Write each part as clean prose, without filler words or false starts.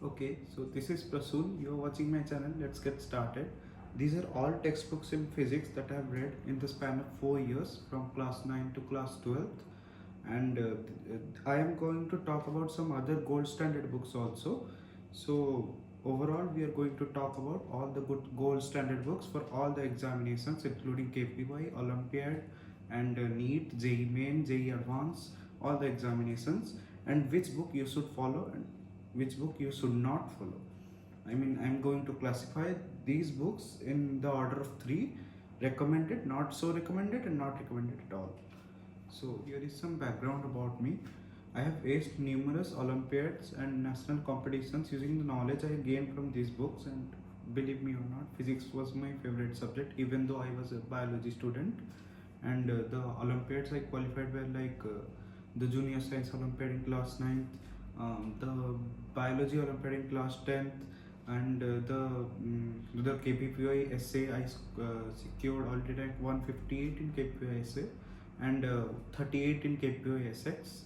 Okay, so this is Prasoon. You're watching my channel. Let's get started. These are all textbooks in physics that I've read in the span of 4 years from class 9 to class 12. And I am going to talk about some other gold standard books also. So overall, we are going to talk about all the good gold standard books for all the examinations, including KVPY, Olympiad, and NEET, JEE Main, JEE Advanced, all the examinations, and which book you should follow and which book you should not follow. I'm going to classify these books in the order of 3: recommended, not so recommended, and not recommended at all. So here is some background about me. I have aced numerous Olympiads and national competitions using the knowledge I gained from these books, and believe me or not, physics was my favorite subject even though I was a biology student. And the Olympiads I qualified were like the Junior Science Olympiad in class 9th, the Biology Olympiad in class 10th, and the KVPY essay I secured already like 158 in KVPY essay and 38 in KVPY SX,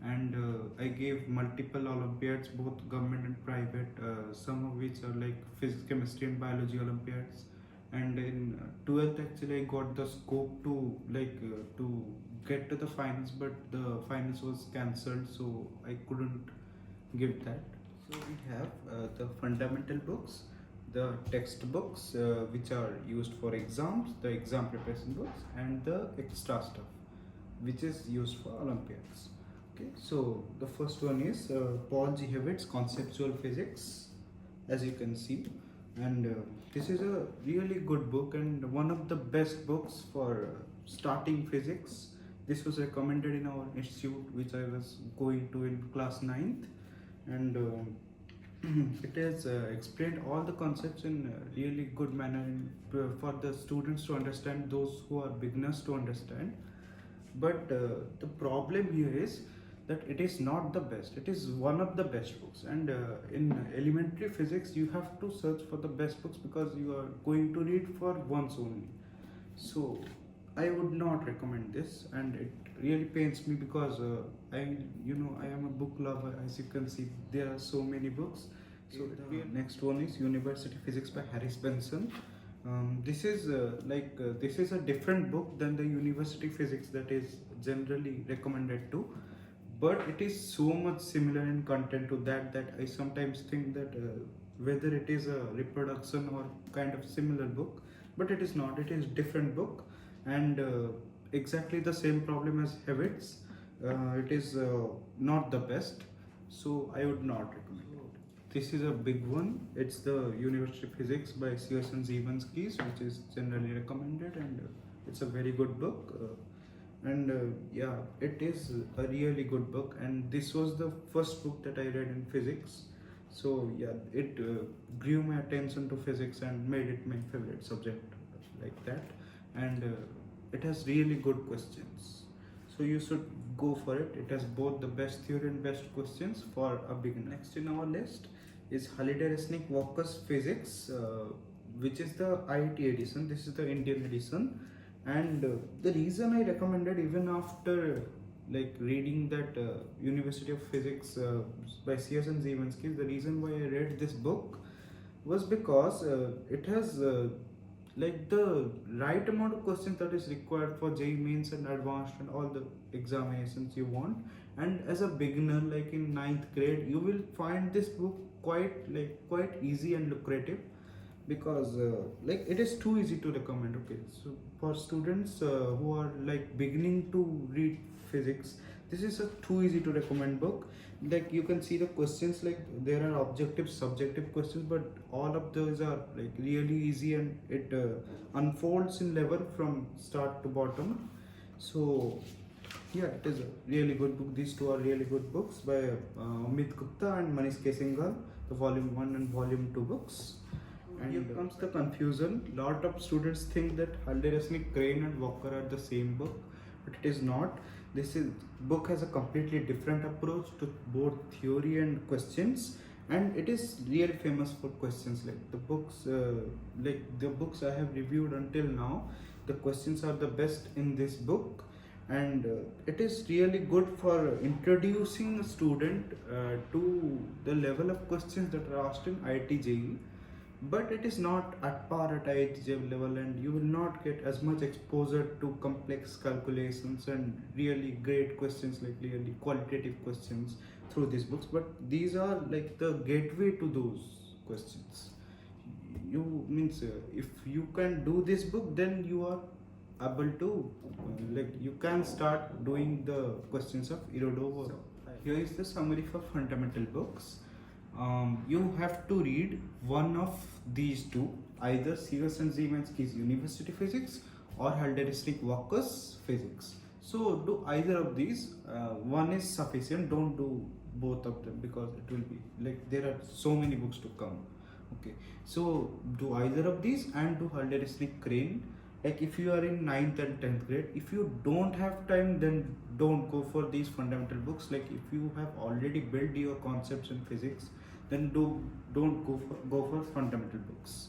and I gave multiple Olympiads, both government and private, some of which are like physics, chemistry and biology Olympiads. And in 12th actually I got the scope to to get to the finals, but the finals was cancelled, so I couldn't give that. So we have the fundamental books, the textbooks which are used for exams, the exam preparation books, and the extra stuff which is used for Olympiads. Okay, so the first one is Paul G. Hewitt's Conceptual Physics, as you can see, and this is a really good book and one of the best books for starting physics. This was recommended in our institute which I was going to in class 9th, and it has explained all the concepts in a really good manner for the students to understand, those who are beginners to understand. But the problem here is that it is not the best. It is one of the best books, and in elementary physics you have to search for the best books because you are going to read for once only. So I would not recommend this, and it really pains me because I am a book lover. As you can see, there are so many books. So the next one is University Physics by Harris Benson. This is this is a different book than the University Physics that is generally recommended to, but it is so much similar in content to that I sometimes think that whether it is a reproduction or kind of similar book, but it is not. It is different book, and exactly the same problem as Hewitt's. It is not the best, so I would not recommend it. This is a big one. It's the University Physics by Sears and Zemansky, which is generally recommended, and it's a very good book. Yeah, it is a really good book, and this was the first book that I read in physics. So yeah, it grew my attention to physics and made it my favorite subject like that. And it has really good questions, so you should go for it. It has both the best theory and best questions for a beginner. Next in our list is Halliday, Resnick, Walker's Physics, which is the IIT edition. This is the Indian edition, and the reason I recommended, even after reading that University of Physics by Sears and Zemansky, the reason why I read this book was because it has the right amount of questions that is required for JEE Mains and Advanced and all the examinations you want. And as a beginner, like in 9th grade, you will find this book quite easy and lucrative, because it is too easy to recommend. Okay, so for students who are beginning to read physics, this is a too easy to recommend book. You can see the questions, there are objective, subjective questions, but all of those are really easy, and it unfolds in level from start to bottom. So yeah, it is a really good book. These two are really good books by Amit Gupta and Manish K. Singhal, the volume 1 and volume 2 books. And here comes the confusion. Lot of students think that Halliday, Resnick, Krane and Walker are the same book, but it is not. This book has a completely different approach to both theory and questions, and it is really famous for questions. The books I have reviewed until now, the questions are the best in this book. and it is really good for introducing a student to the level of questions that are asked in IIT JEE, but it is not at par at IIT JEE level, and you will not get as much exposure to complex calculations and really great questions, like really qualitative questions through these books. But these are like the gateway to those questions. You means if you can do this book, then you are able to like you can start doing the questions of Irodov. Here is the summary for fundamental books. You have to read one of these two, either Sears and Zemansky's University Physics or Halliday Resnick Walker's Physics. So do either of these. One is sufficient. Don't do both of them because it will be like there are so many books to come. Okay, so do either of these and do Halliday Resnick Krane. Like if you are in 9th and 10th grade, if you don't have time, then don't go for these fundamental books. Like if you have already built your concepts in physics, then don't go for fundamental books.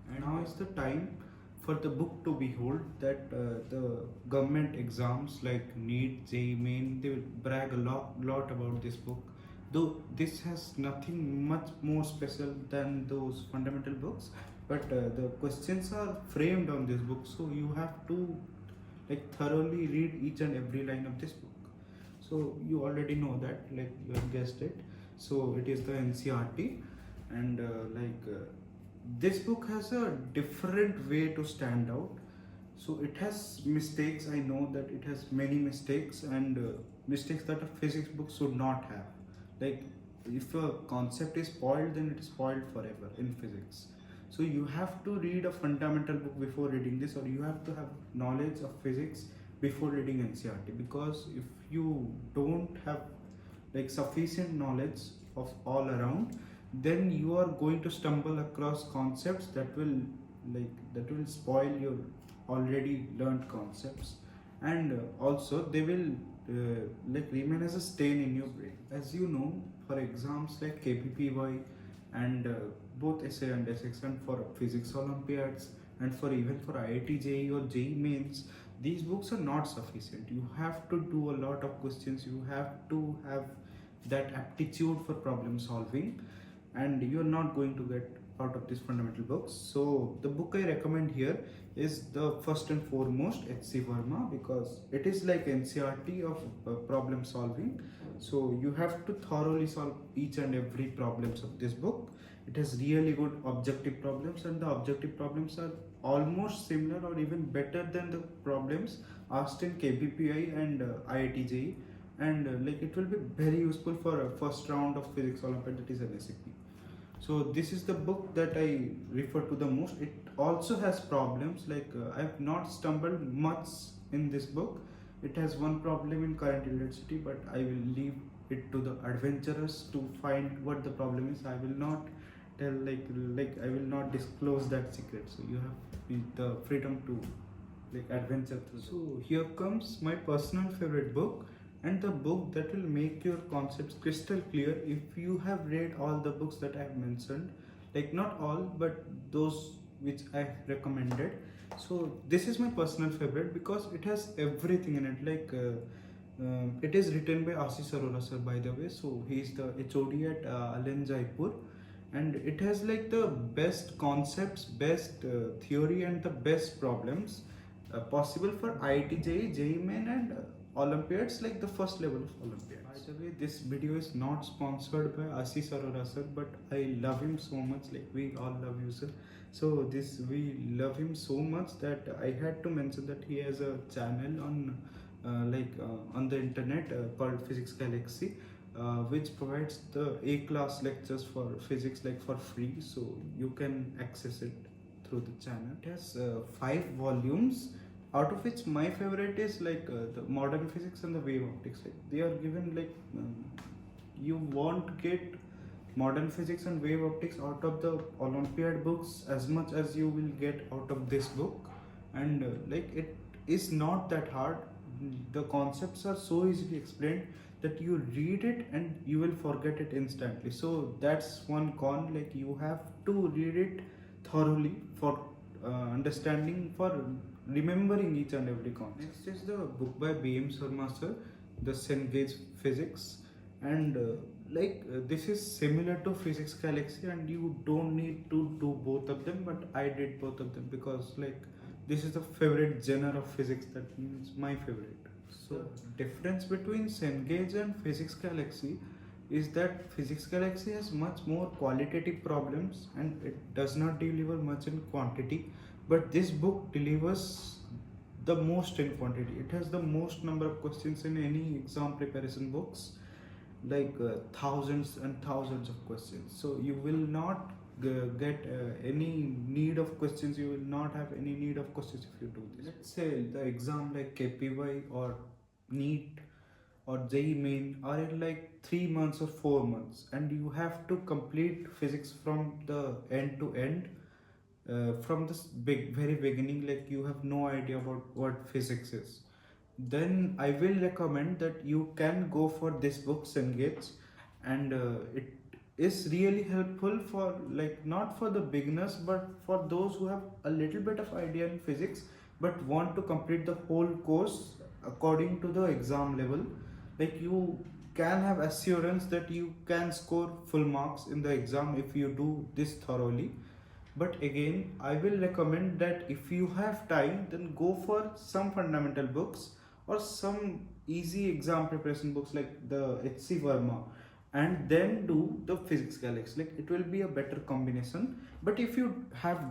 And now is the time for the book to behold that the government exams like NEET, JEE Main, they will brag a lot about this book. Though this has nothing much more special than those fundamental books, but the questions are framed on this book, so you have to like thoroughly read each and every line of this book. So you already know that, like you have guessed it. So it is the NCERT, and this book has a different way to stand out. So it has mistakes. I know that it has many mistakes, and mistakes that a physics book should not have. Like if a concept is spoiled, then it is spoiled forever in physics. So you have to read a fundamental book before reading this, or you have to have knowledge of physics before reading NCERT, because if you don't have like sufficient knowledge of all around, then you are going to stumble across concepts that will spoil your already learned concepts, and also they will remain as a stain in your brain. As you know, for exams like KVPY and both essay and SX, and for physics Olympiads, and for even for IIT JEE or JEE mains, these books are not sufficient. You have to do a lot of questions. You have to have that aptitude for problem solving, and you're not going to get out of these fundamental books. So the book I recommend here is the first and foremost H.C. Verma, because it is like NCERT of problem solving. So you have to thoroughly solve each and every problems of this book. It has really good objective problems, and the objective problems are almost similar or even better than the problems asked in KVPY and IIT JEE, and it will be very useful for a first round of physics Olympiad, that is an SAP. So this is the book that I refer to the most. It also has problems, I have not stumbled much in this book. It has one problem in current electricity, but I will leave it to the adventurers to find what the problem is. I will not tell I will not disclose that secret. So you have the freedom to adventure through. So here comes my personal favorite book, and the book that will make your concepts crystal clear if you have read all the books that I have mentioned. Not all, but those which I have recommended. So this is my personal favorite because it has everything in it. It is written by Ashish Arora sir, by the way. So he is the HOD at Allen Jaipur, and it has the best concepts, best theory, and the best problems possible for IIT JEE, JEE Main, and Olympiads, like the first level of Olympiads. By the way, this video is not sponsored by Ashish Arora sir, but I love him so much. We all love you, sir. So we love him so much that I had to mention that he has a channel on on the internet called Physics Galaxy, which provides the A-class lectures for physics for free. So you can access it through the channel. It has 5 volumes, out of which my favorite is the modern physics and the wave optics. They are given you won't get modern physics and wave optics out of the Olympiad books as much as you will get out of this book, and it is not that hard. The concepts are so easily explained that you read it and you will forget it instantly. So that's one con. You have to read it thoroughly for understanding, for remembering each and every concept. Next is the book by B.M. Sharma sir, the Cengage Physics, and this is similar to Physics Galaxy, and you don't need to do both of them, but I did both of them because this is the favorite genre of physics, that means my favorite. So difference between Cengage and Physics Galaxy is that Physics Galaxy has much more qualitative problems and it does not deliver much in quantity, but this book delivers the most in quantity. It has the most number of questions in any exam preparation books, thousands and thousands of questions. So you will not get any need of questions. You will not have any need of questions if you do this. Let's say the exam like KPY or NEET or JEE main are in 3 months or 4 months, and you have to complete physics from the end to end, from this very beginning. You have no idea about what physics is, then I will recommend that you can go for this book Cengage, and it is really helpful for not for the beginners but for those who have a little bit of idea in physics but want to complete the whole course according to the exam level. You can have assurance that you can score full marks in the exam if you do this thoroughly. But again, I will recommend that if you have time, then go for some fundamental books or some easy exam preparation books like the H.C. Verma, and then do the Physics Galaxy. It will be a better combination. But if you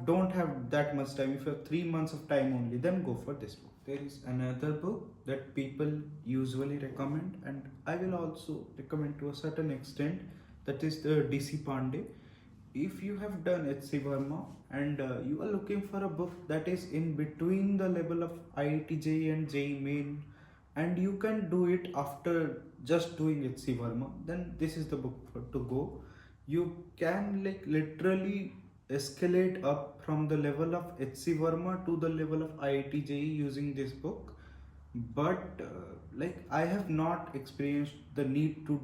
don't have that much time, if you have 3 months of time only, then go for this book. There is another book that people usually recommend, and I will also recommend to a certain extent, that is the D.C. Pandey. If you have done H.C. Verma and you are looking for a book that is in between the level of IIT JEE and JEE main, and you can do it after just doing HC Verma, then this is the book to go. You can literally escalate up from the level of HC Verma to the level of IIT JEE using this book. But I have not experienced the need to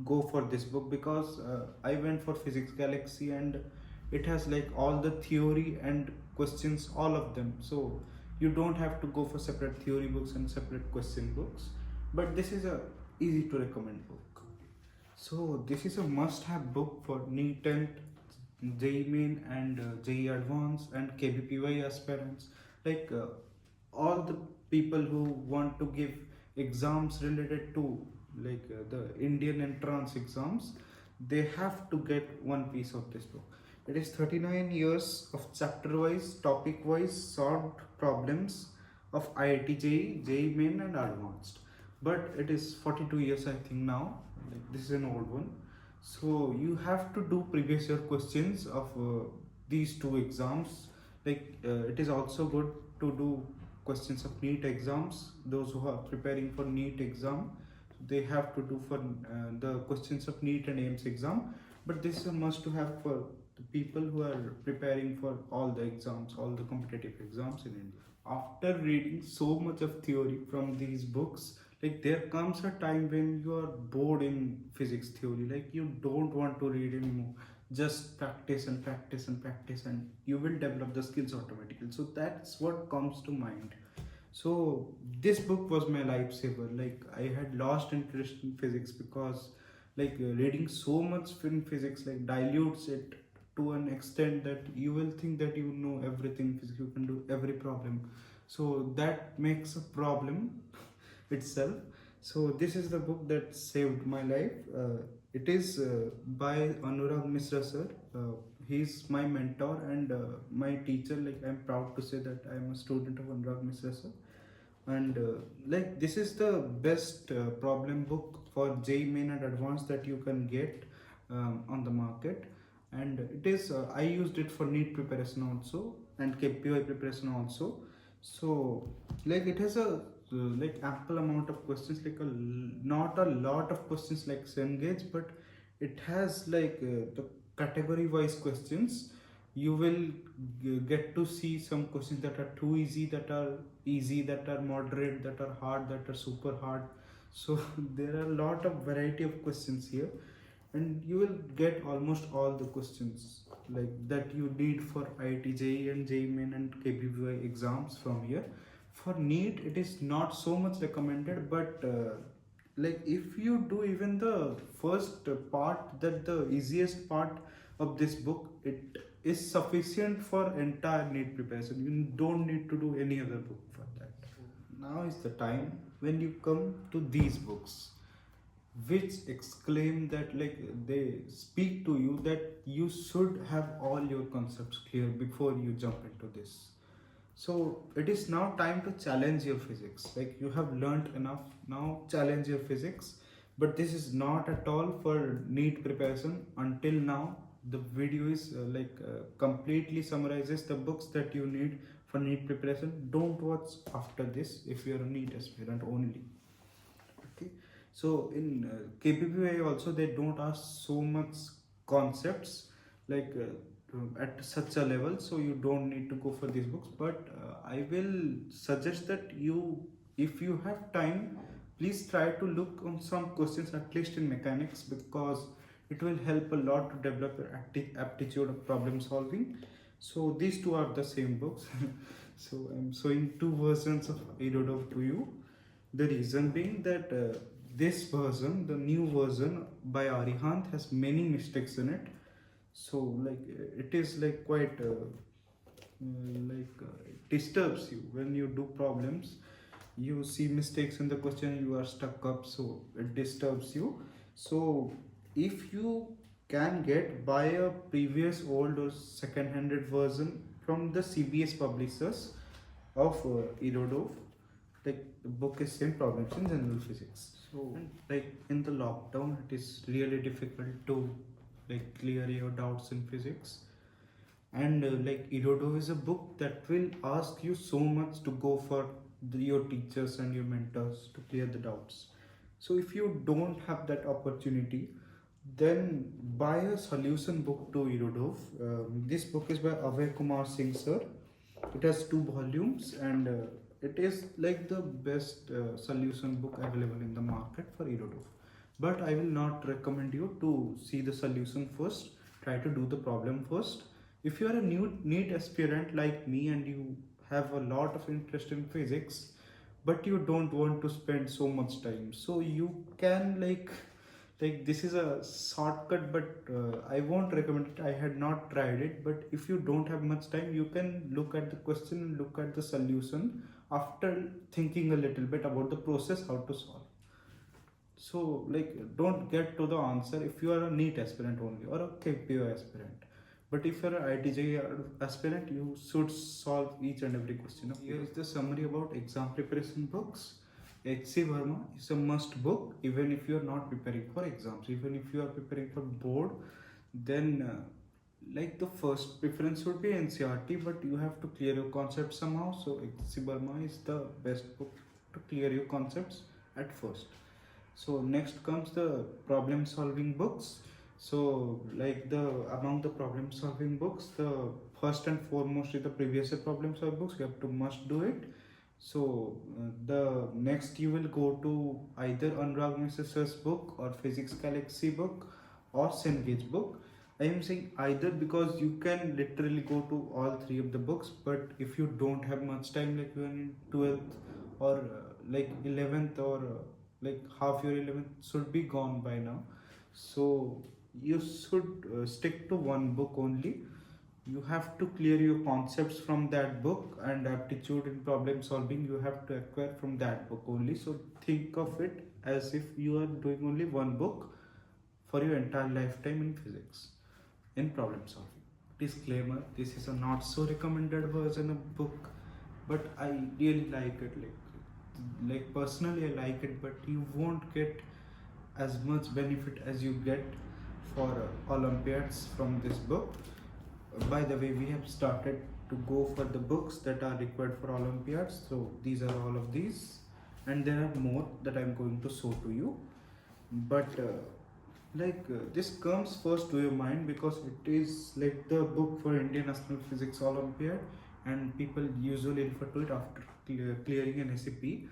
go for this book because I went for Physics Galaxy and it has all the theory and questions, all of them. So you don't have to go for separate theory books and separate question books, but this is a easy to recommend book. So this is a must-have book for NEET and JEE main and JEE advanced and KVPY aspirants, all the people who want to give exams related to the Indian entrance exams, they have to get one piece of this book. It is 39 years of chapter-wise, topic-wise solved problems of IIT JEE, JEE main and advanced. But it is 42 years I think now. This is an old one. So you have to do previous year questions of these two exams. It is also good to do questions of NEET exams. Those who are preparing for NEET exam, they have to do for the questions of NEET and AIMS exam. But this is a must to have for the people who are preparing for all the exams, all the competitive exams in India. After reading so much of theory from these books, there comes a time when you are bored in physics theory, you don't want to read anymore. Just practice and practice and practice, and you will develop the skills automatically. So that's what comes to mind. So this book was my lifesaver. I had lost interest in physics because reading so much in physics dilutes it to an extent that you will think that you know everything physics, you can do every problem. So that makes a problem itself. So this is the book that saved my life. It is by Anurag Mishra sir. He's my mentor and my teacher. I'm proud to say that I'm a student of Anurag Mishra sir. And this is the best problem book for JEE main and advanced that you can get on the market. And it is I used it for NEET preparation also and KPY preparation also. So it has a ample amount of questions, not a lot of questions like Cengage, but it has the category wise questions. You will get to see some questions that are too easy, that are moderate, that are hard, that are super hard. So there are a lot of variety of questions here, and you will get almost all the questions. like that you need for IIT JEE and JEE Main and KVPY exams from here. For NEET it is not so much recommended, but like if you do even the first part, that the easiest part of this book, it is sufficient for entire NEET preparation. You don't need to do any other book for that. Now is the time when you come to these books, which exclaim that, like, they speak to you that you should have all your concepts clear before you jump into this. So it is now time to challenge your physics. Like, you have learned enough, now challenge your physics. But this is not at all for NEET preparation. Until now the video is completely summarizes the books that you need for NEET preparation. Don't watch after this if you are a NEET aspirant only. Okay, so in KPPY also they don't ask so much concepts like at such a level, so you don't need to go for these books. But I will suggest that you, if you have time, please try to look on some questions at least in mechanics, because it will help a lot to develop your aptitude of problem solving. So these two are the same books. So I'm showing two versions of Irodov to you. The reason being that this version, the new version by Arihant, has many mistakes in it. So like it is like quite it disturbs you when you do problems. You see mistakes in the question, you are stuck up, so it disturbs you. So if you can get, buy a previous old or second-handed version from the CBS publishers of Irodov. Like, the book is same problems in general physics. So like in the lockdown, it is really difficult to like clear your doubts in physics. And like Irodov is a book that will ask you so much to go for your teachers and your mentors to clear the doubts. So if you don't have that opportunity, then buy a solution book to Irodov. This book is by Abhay Kumar Singh sir. It has 2 volumes, and it is like the best solution book available in the market for Irodov. But I will not recommend you to see the solution first. Try to do the problem first. If you are a new NEET aspirant like me and you have a lot of interest in physics, but you don't want to spend so much time, so you can like this is a shortcut, but I won't recommend it. I had not tried it, but if you don't have much time, you can look at the question and look at the solution after thinking a little bit about the process, how to solve. So like, don't get to the answer if you are a NEET aspirant only or a KPO aspirant. But if you are an ITJ aspirant, you should solve each and every question. Here is the summary about exam preparation books. H.C. Verma is a must book even if you are not preparing for exams. Even if you are preparing for board, then like the first preference would be NCERT, but you have to clear your concepts somehow. So H.C. Verma is the best book to clear your concepts at first. So next comes the problem solving books. So like among the problem solving books, the first and foremost is the previous year problem solving books. You have to must do it. So the next you will go to either Anurag Mishra's book or Physics Galaxy book or Cengage book. I am saying either because you can literally go to all 3 of the books, but if you don't have much time, like you are in 12th or like 11th or like half your 11th should be gone by now, so you should stick to one book only. You have to clear your concepts from that book, and aptitude in problem solving you have to acquire from that book only. So think of it as if you are doing only one book for your entire lifetime in physics, in problem solving. Disclaimer, this is a not so recommended version of book, but I really like it. Like personally I like it, but you won't get as much benefit as you get for Olympiads from this book. By the way, we have started to go for the books that are required for Olympiads. So these are all of these, and there are more that I'm going to show to you. But this comes first to your mind because it is like the book for Indian National Physics Olympiad, and people usually refer to it after clearing an SCP.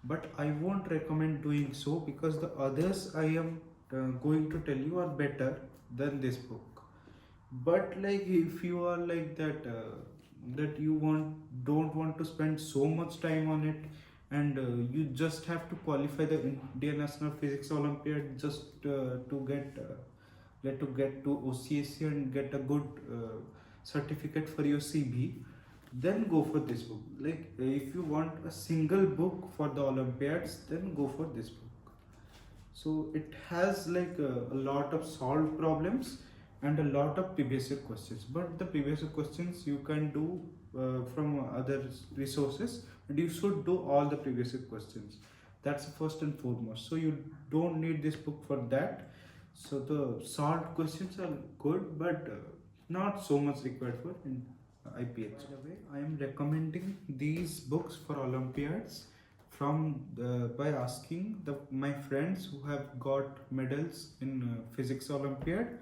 But I won't recommend doing so because the others I am going to tell you are better than this book. But like if you are like that, that you don't want to spend so much time on it, and you just have to qualify the Indian National Physics Olympiad just to get to OCSC and get a good certificate for your CB, then go for this book. Like if you want a single book for the Olympiads, then go for this book. So it has like a lot of solved problems and a lot of previous year questions. But the previous year questions you can do from other resources, and you should do all the previous year questions. That's the first and foremost. So you don't need this book for that. So the solved questions are good, but not so much required for in IPH. By the way, I am recommending these books for Olympiads by asking my friends who have got medals in physics Olympiad,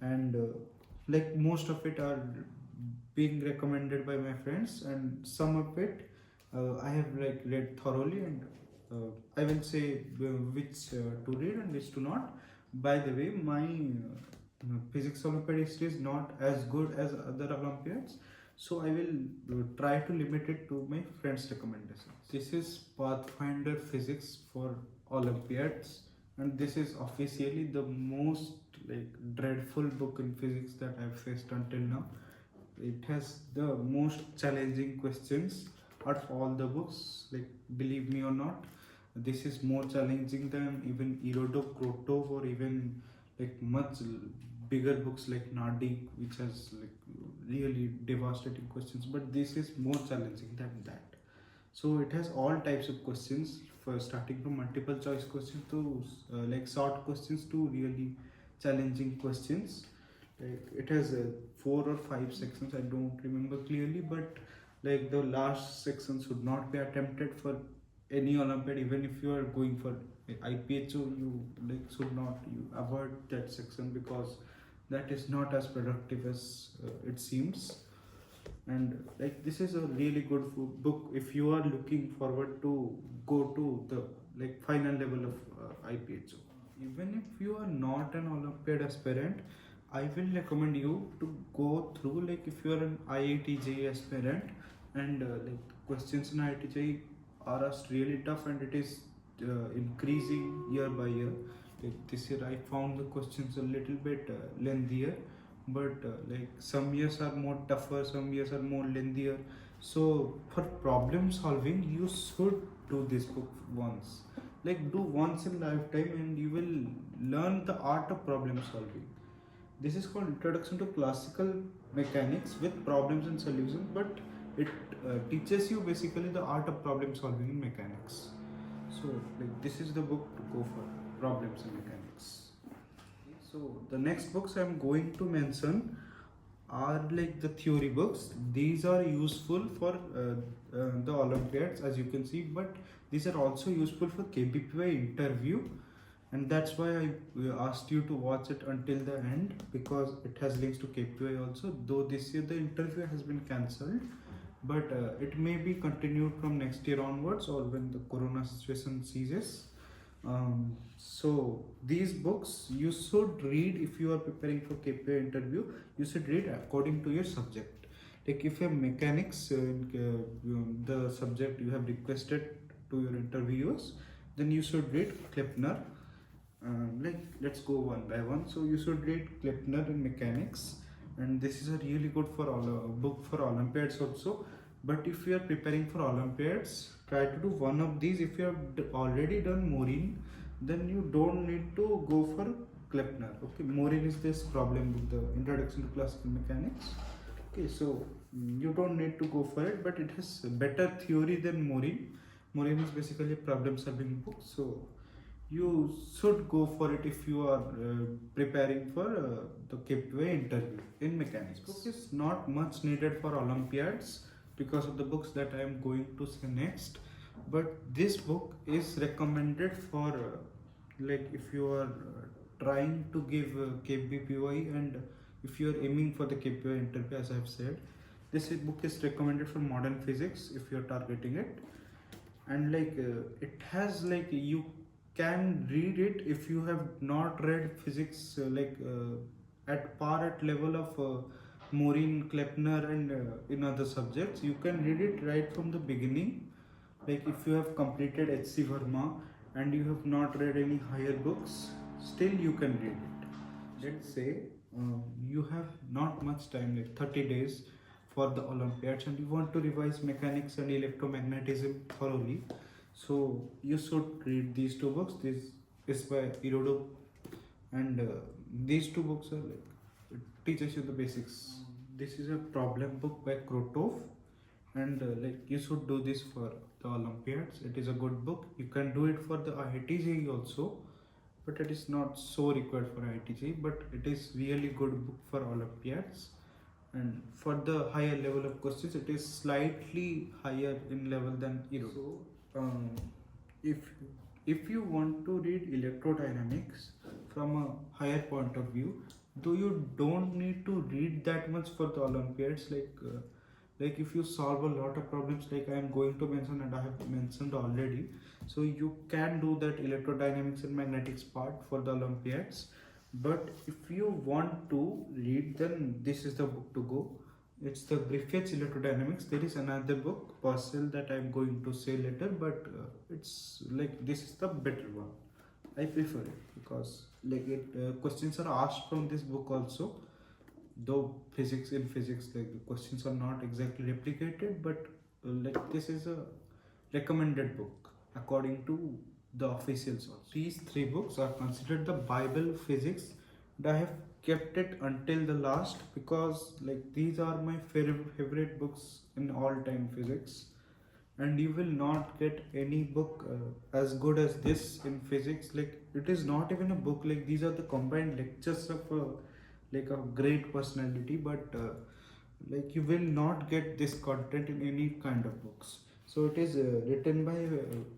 and like most of it are being recommended by my friends, and some of it I have like read thoroughly, and I will say which to read and which to not. By the way, my physics Olympiad history is not as good as other Olympiads, so I will try to limit it to my friends' recommendations. This is Pathfinder Physics for Olympiads, and this is officially the most like dreadful book in physics that I've faced until now. It has the most challenging questions out of all the books. Like believe me or not, this is more challenging than even Irodov, Krotov, or even like much bigger books like Nardi, which has like really devastating questions. But this is more challenging than that. So it has all types of questions, for starting from multiple choice questions to like short questions to really challenging questions. Like it has 4 or 5 sections, I don't remember clearly, but like the last section should not be attempted for any Olympiad. Even if you are going for IPHO, you like should not, you avoid that section, because that is not as productive as it seems. And like this is a really good book if you are looking forward to go to the like final level of IPHO. Even if you are not an Olympiad aspirant, I will recommend you to go through, like if you are an IIT JEE aspirant, and like questions in IIT JEE are really tough, and it is increasing year by year. Like this year I found the questions a little bit lengthier, but like some years are more tougher, some years are more lengthier. So for problem solving, you should do this book once. Like do once in lifetime, and you will learn the art of problem solving. This is called Introduction to Classical Mechanics with Problems and Solutions, but it teaches you basically the art of problem solving in mechanics. So like this is the book to go for, problems in mechanics. So the next books I'm going to mention are like the theory books. These are useful for the Olympiads, as you can see, but these are also useful for KVPY interview, and that's why I asked you to watch it until the end, because it has links to KVPY also. Though this year the interview has been cancelled, but it may be continued from next year onwards, or when the corona situation ceases. So these books you should read if you are preparing for KPI interview. You should read according to your subject. Like if you have mechanics, the subject you have requested to your interviewers, then you should read Kleppner. Like let's go one by one. So you should read Kleppner in mechanics, and this is a really good for book for Olympiads also. But if you are preparing for Olympiads, try to do one of these. If you have already done Morin, then you don't need to go for Kleppner. Okay, Morin is this problem book, the Introduction to Classical Mechanics. Okay, so you don't need to go for it, but it has better theory than Morin. Morin is basically a problem solving book, so you should go for it if you are preparing for the KPY interview in mechanics. Book is not much needed for Olympiads because of the books that I am going to say next, but this book is recommended for like if you are trying to give KVPY, and if you are aiming for the KPY interview, as I have said. This book is recommended for modern physics if you are targeting it, and like it has like you can read it if you have not read physics at par at level of Maureen Klepner and in other subjects. You can read it right from the beginning. Like if you have completed HC Verma and you have not read any higher books, still you can read it. Let's say you have not much time, like 30 days for the Olympiads, and you want to revise mechanics and electromagnetism thoroughly. So you should read these two books. This is by Irodov, and these two books are like it teaches you the basics. This is a problem book by Krotov, and like you should do this for the Olympiads. It is a good book. You can do it for the IIT JEE also, but it is not so required for IIT JEE. But it is really good book for Olympiads. And for the higher level of questions, it is slightly higher in level than Euro. So, if you want to read electrodynamics from a higher point of view, though you don't need to read that much for the Olympiads, like if you solve a lot of problems, like I am going to mention and I have mentioned already, so you can do that electrodynamics and magnetics part for the Olympiads. But if you want to read, then this is the book to go. It's the Griffith's Electrodynamics. There is another book, Purcell, that I'm going to say later, but it's like this is the better one. I prefer it because like questions are asked from this book also. Though physics, like the questions are not exactly replicated, but like this is a recommended book according to the officials also. These three books are considered the Bible of physics, and I have kept it until the last because like these are my favorite books in all time physics, and you will not get any book as good as this in physics. Like it is not even a book, like these are the combined lectures of like a great personality, but like you will not get this content in any kind of books. So it is written by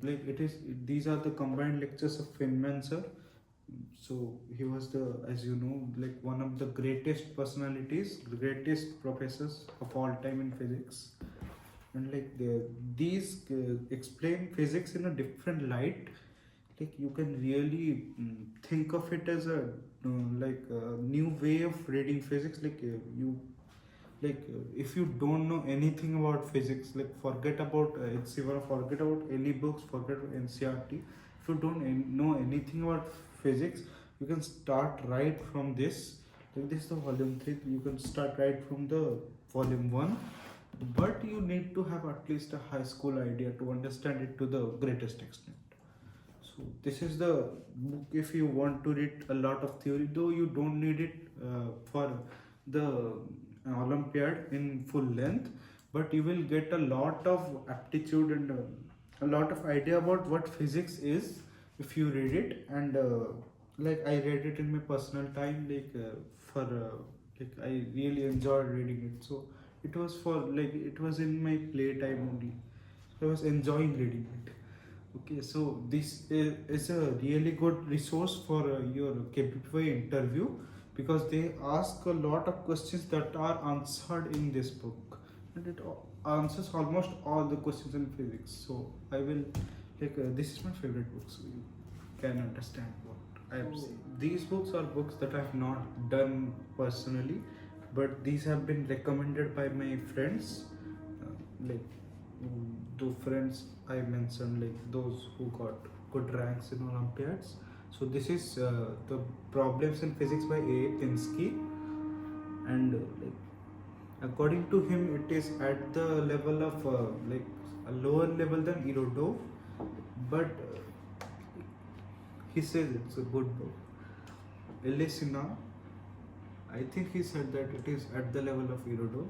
like it is these are the combined lectures of Feynman sir. So he was the, as you know, like one of the greatest personalities, greatest professors of all time in physics, and like these explain physics in a different light. Like you can really think of it as a like a new way of reading physics. Like if you don't know anything about physics, like forget about forget about any books, forget about NCERT. If you don't know anything about physics, you can start right from this. Like this is the volume 3. You can start right from the volume 1, but you need to have at least a high school idea to understand it to the greatest extent. So this is the book if you want to read a lot of theory, though you don't need it for the Olympiad in full length, but you will get a lot of aptitude and a lot of idea about what physics is if you read it. And like I read it in my personal time, like like I really enjoyed reading it. So it was for like it was in my playtime only. I was enjoying reading it. Okay, so this is a really good resource for your KVPY interview because they ask a lot of questions that are answered in this book, and it answers almost all the questions in physics. So I will like this is my favorite book, so you can understand what I am saying. These books are books that I have not done personally, but these have been recommended by my friends, like the friends I mentioned, like those who got good ranks in Olympiads. So this is the Problems in Physics by A. Pinsky, and like according to him, it is at the level of like a lower level than Irodov, but he says it's a good book. Elesina, I think he said that it is at the level of Irodov,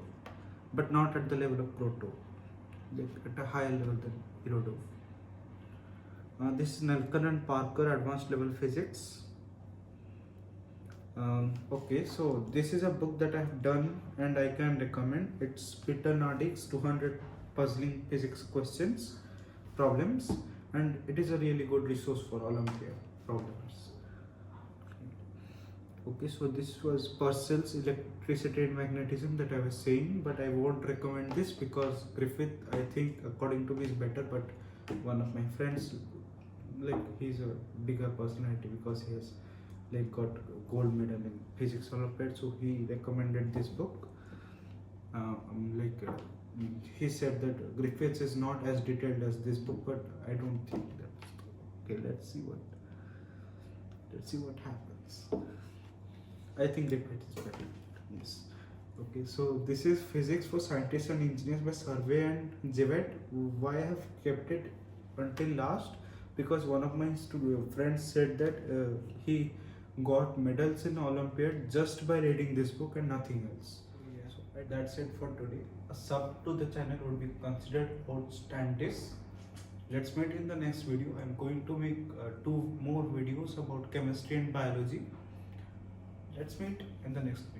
but not at the level of Proto, like at a higher level than Irodov. This is Nelson and Parker Advanced Level Physics. Okay, so this is a book that I have done and I can recommend. It's Peter Nardic's 200 Puzzling Physics Questions Problems, and it is a really good resource for Olympiad problems. Okay, so this was Purcell's Electricity and Magnetism that I was saying, but I won't recommend this because Griffith, I think, according to me, is better. But one of my friends, like he's a bigger personality because he has like got gold medal in physics Olympiad, so he recommended this book. He said that Griffiths is not as detailed as this book, but I don't think that. Okay, let's see what happens. I think Griffiths is better. Yes. Okay, so this is Physics for Scientists and Engineers by Survey and Hewitt. Why I have kept it until last? Because one of my friends said that he got medals in Olympiad just by reading this book and nothing else. Yeah. So that's it for today. A sub to the channel would be considered outstanding. Let's meet in the next video. I'm going to make 2 more videos about chemistry and biology. Let's meet in the next video.